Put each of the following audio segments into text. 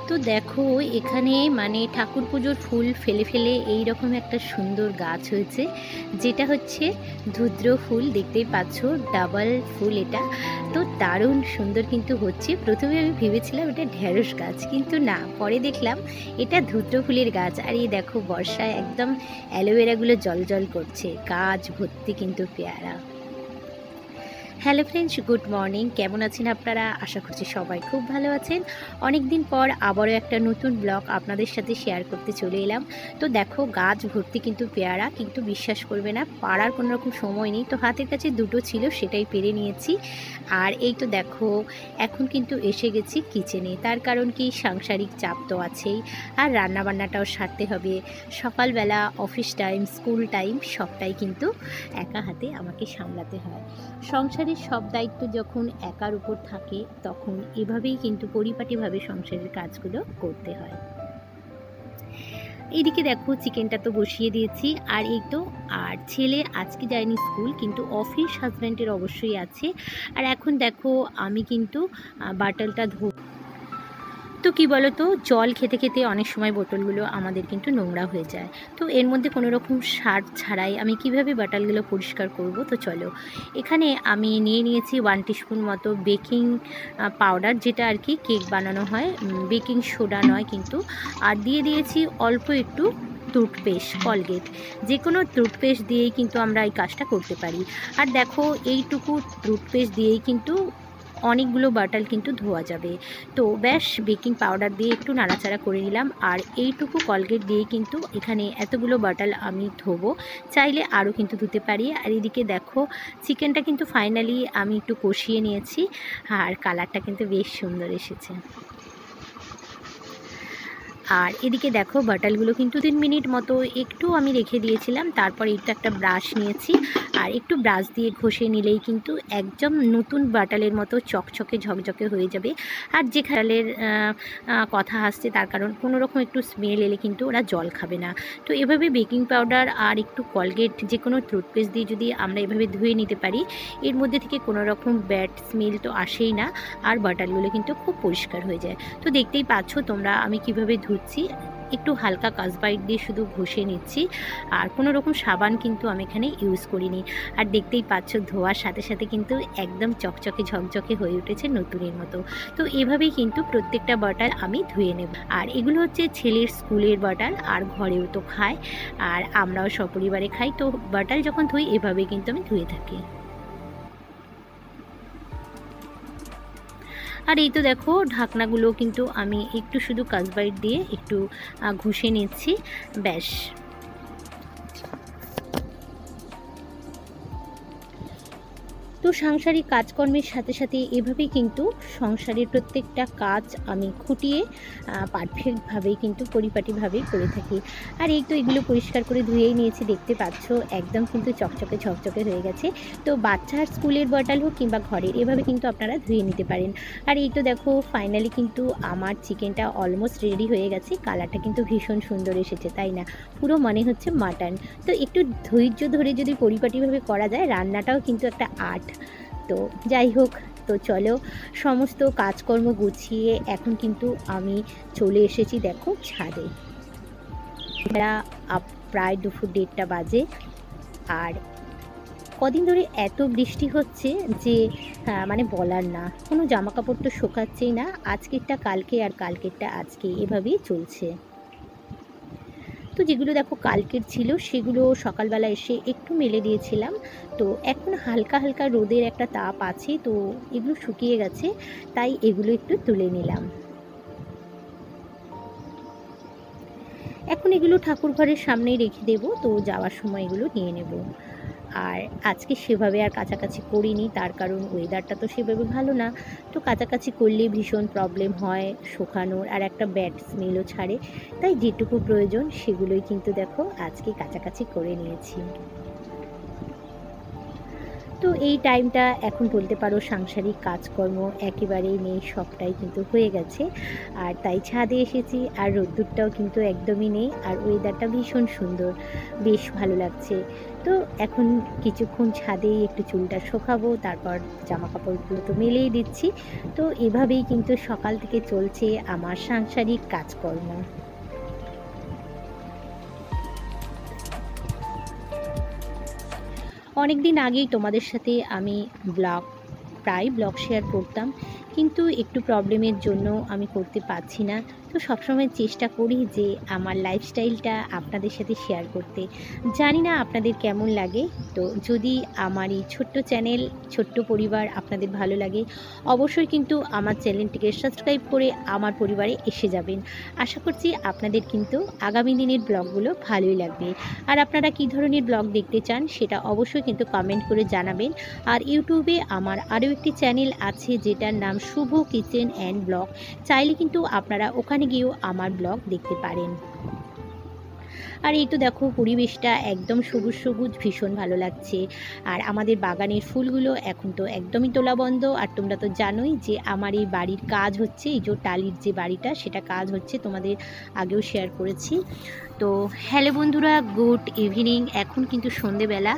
তো দেখো এখানে মানে ঠাকুর পুজোর ফুল ফেলে ফেলে এই রকম একটা সুন্দর গাছ হয়েছে, যেটা হচ্ছে ধুদ্র ফুল। দেখতেই পাচ্ছ ডাবল ফুল এটা। তো দারুণ সুন্দর কিন্তু হচ্ছে। প্রথমে আমি ভেবেছিলাম এটা ঢেঁড়স গাছ, কিন্তু না, পরে দেখলাম এটা ধুদ্র ফুলের গাছ। আর এই দেখো বর্ষায় একদম অ্যালোভেরাগুলো জল জল করছে, গাছ ভর্তি কিন্তু পেয়ারা। Hello friends, good morning. কেমন আছেন আপনারা? আশা করছি সবাই খুব ভালো আছেন। অনেক দিন পর আবারও একটা নতুন ব্লগ আপনাদের সাথে শেয়ার করতে চলে এলাম। তো দেখো গাছ ভর্তি কিন্তু পেয়ারা, কিন্তু বিশ্বাস করবে না পাড়ার কোনো রকম সময় নেই, তো হাতের কাছে দুটো ছিল সেটাই পেরে নিয়েছি। আর এই তো দেখো এখন কিন্তু এসে গেছি কিচেনে। তার কারণ কি, সাংসারিক চাপ তো আছেই, আর রান্নাবান্নাটাও সারতে হবে। সকালবেলা অফিস টাইম, স্কুল টাইম সবটাই কিন্তু একা হাতে আমাকে সামলাতে হয়। সংসারের সব দায়িত্ব যখন একার উপর থাকে, তখন এভাবেই কিন্তু পরিপাটিভাবে সংসারের কাজগুলো করতে হয়। এইদিকে দেখো চিকেনটা তো বসিয়ে দিয়েছি, আর এই তো, আর ছেলে আজকে যায়নি স্কুল, কিন্তু অফিস হাজব্যান্ডের অবশ্যই আছে। আর এখন দেখো আমি কিন্তু বাটলটা তো কি বলো তো, জল খেতে খেতে অনেক সময় বোতলগুলো আমাদের কিন্তু নোংরা হয়ে যায়। তো এর মধ্যে কোনো রকম সার ছাড়াই আমি কিভাবে বাটালগুলো পরিষ্কার করব, তো চলো। এখানে আমি নিয়ে নিয়েছি 1 টিস্পুন মতো বেকিং পাউডার, যেটা আর কি কেক বানানো হয়, বেকিং সোডা নয় কিন্তু। আর দিয়ে দিয়েছি অল্প একটু টুথপেস্ট, কলগেট, যে কোনো টুথপেস্ট দিয়েই কিন্তু আমরা এই কাজটা করতে পারি। আর দেখো এইটুকু টুথপেস্ট দিয়েই কিন্তু অনেকগুলো বাটাল কিন্তু ধোয়া যাবে। তো ব্যাস বেকিং পাউডার দিয়ে একটু নাড়াচাড়া করে নিলাম, আর এইটুকু কলগেট দিয়ে কিন্তু এখানে এতগুলো বাটাল আমি ধোবো। চাইলে আরও কিন্তু ধুতে পারি। আর এদিকে দেখো চিকেনটা কিন্তু ফাইনালি আমি একটু কষিয়ে নিয়েছি, আর কালারটা কিন্তু বেশ সুন্দর এসেছে। আর এদিকে দেখো বাটালগুলো কিন্তু 3 মিনিট মতো একটু আমি রেখে দিয়েছিলাম। তারপর একটু একটা ব্রাশ নিয়েছি, আর একটু ব্রাশ দিয়ে ঘষে নিলেই কিন্তু একদম নতুন বাটালের মতো চকচকে ঝকঝকে হয়ে যাবে। আর যে খাটালের কথা আসছে, তার কারণ কোনো রকম একটু স্মেল এলে কিন্তু ওরা জল খাবে না। তো এভাবে বেকিং পাউডার আর একটু কলগেট, যে কোনো টুথপেস্ট দিয়ে যদি আমরা এভাবে ধুয়ে নিতে পারি, এর মধ্যে থেকে কোনো রকম ব্যাড স্মেল তো আসেই না, আর বাটালগুলো কিন্তু খুব পরিষ্কার হয়ে যায়। তো দেখতেই পাচ্ছ তোমরা আমি কিভাবে ধুচ্ছি। একটু হালকা কাচবাইট দিয়ে শুধু ঘষে নিচ্ছি, আর কোনো রকম সাবান কিন্তু আমি এখানে ইউজ করিনি। আর দেখতেই পাচ্ছ ধোয়ার সাথে সাথে কিন্তু একদম চকচকে ঝকঝকে হয়ে উঠেছে নতুনের মতো। তো এভাবেই কিন্তু প্রত্যেকটা বাটাল আমি ধুয়ে নেব। আর এগুলো হচ্ছে ছেলের স্কুলের বাটাল, আর ঘরেও তো খায়, আর আমরাও সপরিবারে খাই। তো বাটাল যখন ধুই এভাবেই কিন্তু আমি ধুয়ে থাকি। আর এই তো দেখো ঢাকনাগুলো কিন্তু আমি একটু শুধু কাচবাইট দিয়ে একটু ঘষে নিচ্ছি, ব্যাস। তো সাংসারিক কাজকর্মের সাথে সাথে এভাবেই কিন্তু সংসারের প্রত্যেকটা কাজ আমি খুঁটিয়ে পারফেক্টভাবেই কিন্তু পরিপাটিভাবেই করে থাকি। আর এই তো এগুলো পরিষ্কার করে ধুয়েই নিয়েছি, দেখতে পাচ্ছ একদম কিন্তু চকচকে ঝকঝকে হয়ে গেছে। তো বাচ্চার স্কুলের বটল হোক কিংবা ঘরের, এভাবে কিন্তু আপনারা ধুয়ে নিতে পারেন। আর এই তো দেখো ফাইনালি কিন্তু আমার চিকেনটা অলমোস্ট রেডি হয়ে গেছে। কালারটা কিন্তু ভীষণ সুন্দর এসেছে, তাই না? পুরো মনে হচ্ছে মাটন। তো একটু ধৈর্য ধরে যদি পরিপাটিভাবে করা যায়, রান্নাটাও কিন্তু একটা আর্ট। তো যাই হোক, তো চলো সমস্ত কাজকর্ম গুছিয়ে এখন কিন্তু আমি চলে এসেছি দেখো ছাদে। এটা প্রায় দুপুর 1:30 বাজে। আর কদিন ধরে এত বৃষ্টি হচ্ছে যে মানে বলার না, কোনো জামা কাপড় তো শোকাচ্ছেই না। আজকেরটা কালকে আর কালকেরটা আজকে, এভাবেই চলছে। তো যেগুলো দেখো কালকের ছিল সেগুলো সকালবেলা এসে একটু মেলে দিয়েছিলাম। তো এখন হালকা হালকা রোদের একটা তাপ আছে, তো এগুলো শুকিয়ে গেছে, তাই এগুলো একটু তুলে নিলাম। এখন এগুলো ঠাকুর ঘরের সামনেই রেখে দেব, তো যাওয়ার সময় এগুলো নিয়ে নেব। আর আজকে সেভাবে আর কাছাকাছি করিনি, তার কারণ ওয়েদারটা তো সেভাবে ভালো না। তো কাছাকাছি করলে ভীষণ প্রবলেম হয় শুকানোর, আর একটা ব্যাড স্মেলও ছাড়ে। তাই যেটুকু প্রয়োজন সেগুলোই কিন্তু দেখো আজকে কাছাকাছি করে নিয়েছি। তো তো এই টাইমটা এখন বলতে পারো সাংসারিক কাজকর্ম একেবারেই নেই, সবটাই কিন্তু হয়ে গেছে। আর তাই ছাদে এসেছি, আর রোদ্দুরটাও কিন্তু একদমই নেই, আর ওয়েদারটা ভীষণ সুন্দর, বেশ ভালো লাগছে। তো এখন কিছুক্ষণ ছাদেই একটু চুলটা শুকাবো, তারপর জামা কাপড়গুলো তো মেলেই দিচ্ছি। তো এভাবেই কিন্তু সকাল থেকে চলছে আমার সাংসারিক কাজকর্ম। অনেক দিন আগেই তোমাদের সাথে আমি প্রায় ব্লগ শেয়ার করতাম, কিন্তু একটু প্রবলেমের জন্য আমি করতে পারছি না। তো সবসময় চেষ্টা করি যে আমার লাইফস্টাইলটা আপনাদের সাথে শেয়ার করতে। জানি না আপনাদের কেমন লাগে। তো যদি আমার এই ছোট্ট চ্যানেল, ছোট্ট পরিবার আপনাদের ভালো লাগে, অবশ্যই কিন্তু আমার চ্যানেলটিকে সাবস্ক্রাইব করে আমার পরিবারে এসে যাবেন। আশা করছি আপনাদের কিন্তু আগামী দিনের ব্লগগুলো ভালোই লাগবে। আর আপনারা কী ধরনের ব্লগ দেখতে চান সেটা অবশ্যই কিন্তু কমেন্ট করে জানাবেন। আর ইউটিউবে আমার আরও একটি চ্যানেল আছে যেটার নাম শুভ কিচেন অ্যান্ড ব্লগ, চাইলে কিন্তু আপনারা ওখানে গিয়েও আমার ব্লগ দেখতে পারেন। আর এই তো দেখো পরিবেশটা একদম সবুজ সবুজ, ভীষণ ভালো লাগছে। আর আমাদের বাগানের ফুলগুলো এখন তো একদমই তোলা বন্ধ। আর তোমরা তো জানোই যে আমার এই বাড়ির কাজ হচ্ছে, এই যে টালির যে বাড়িটা সেটা কাজ হচ্ছে, তোমাদের আগেও শেয়ার করেছি। তো হ্যালো বন্ধুরা, গুড ইভিনিং। এখন কিন্তু সন্ধেবেলা,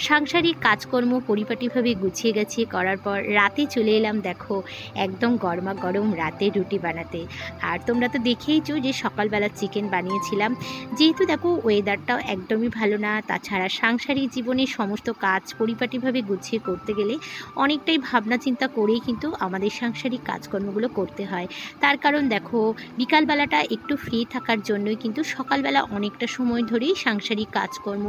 সাংসারিক কাজকর্ম পরিপাটিভাবে গুছিয়ে গেছি করার পর রাতে চলে এলাম দেখো একদম গরমা গরম রাতের রুটি বানাতে। আর তোমরা তো দেখেইছো যে সকালবেলা চিকেন বানিয়েছিলাম। যেহেতু দেখো ওয়েদারটাও একদমই ভালো না, তাছাড়া সাংসারিক জীবনে সমস্ত কাজ পরিপাটিভাবে গুছিয়ে করতে গেলে অনেকটাই ভাবনা চিন্তা করেই কিন্তু আমাদের সাংসারিক কাজকর্মগুলো করতে হয়। তার কারণ দেখো বিকালবেলাটা একটু ফ্রি থাকার জন্যই কিন্তু সকালবেলা অনেকটা সময় ধরেই সাংসারিক কাজকর্ম,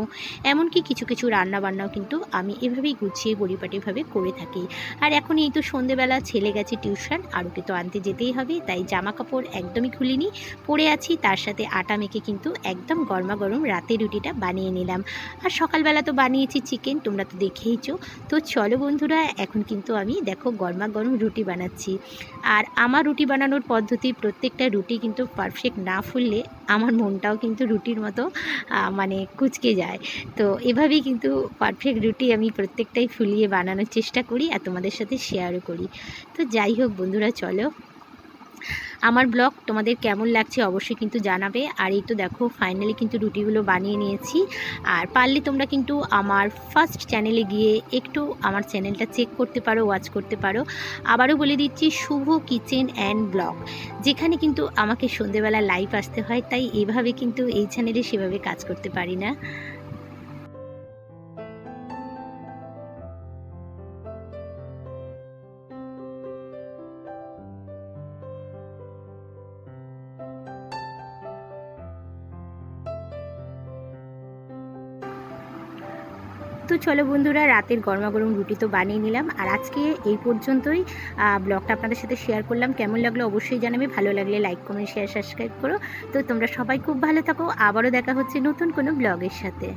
এমনকি কিছু কিছু রান্নাবান্নাও কিন্তু আমি এভাবেই গুছিয়ে পরিপাটিভাবে করে থাকি। আর এখন এই তো সন্ধেবেলা, ছেলে গেছে টিউশন, আর ওকে তো আনতে যেতেই হবে, তাই জামা কাপড় একদমই খুলিনি, পরে আছি। তার সাথে আটা মেখে কিন্তু একদম গরমা গরম রাতে রুটিটা বানিয়ে নিলাম। আর সকালবেলা তো বানিয়েছি চিকেন, তোমরা তো দেখেইছো। তো চলো বন্ধুরা, এখন কিন্তু আমি দেখো গরমা গরম রুটি বানাচ্ছি। আর আমার রুটি বানানোর পদ্ধতি, প্রত্যেকটা রুটি কিন্তু পারফেক্ট না ফুললে আমার মনটাও কিন্তু রুটির মতো মানে কুঁচকে যায়। তো এভাবেই কিন্তু পারফেক্ট রুটি আমি প্রত্যেকটাই ফুলিয়ে বানানোর চেষ্টা করি আর তোমাদের সাথে শেয়ারও করি। তো যাই হোক বন্ধুরা, চলো আমার ব্লগ তোমাদের কেমন লাগছে অবশ্যই কিন্তু জানাবে। আর এই তো দেখো ফাইনালি কিন্তু রুটিগুলো বানিয়ে নিয়েছি। আর পারলে তোমরা কিন্তু আমার ফার্স্ট চ্যানেলে গিয়ে একটু আমার চ্যানেলটা চেক করতে পারো, ওয়াচ করতে পারো। আবারও বলে দিচ্ছি, শুভ কিচেন অ্যান্ড ব্লগ, যেখানে কিন্তু আমাকে সন্ধেবেলা লাইভ আসতে হয়, তাই এইভাবে কিন্তু এই চ্যানেলে সেভাবে কাজ করতে পারি না। তো চলো বন্ধুরা, রাতের গরমা গরম রুটি তো বানিয়ে নিলাম। আর আজকে এই পর্যন্তই ব্লগটা আপনাদের সাথে শেয়ার করলাম। কেমন লাগলো অবশ্যই জানাবে, ভালো লাগলে লাইক কমেন্ট শেয়ার সাবস্ক্রাইব করো। তো তোমরা সবাই খুব ভালো থাকো, আবারও দেখা হচ্ছে নতুন কোনো ব্লগের সাথে।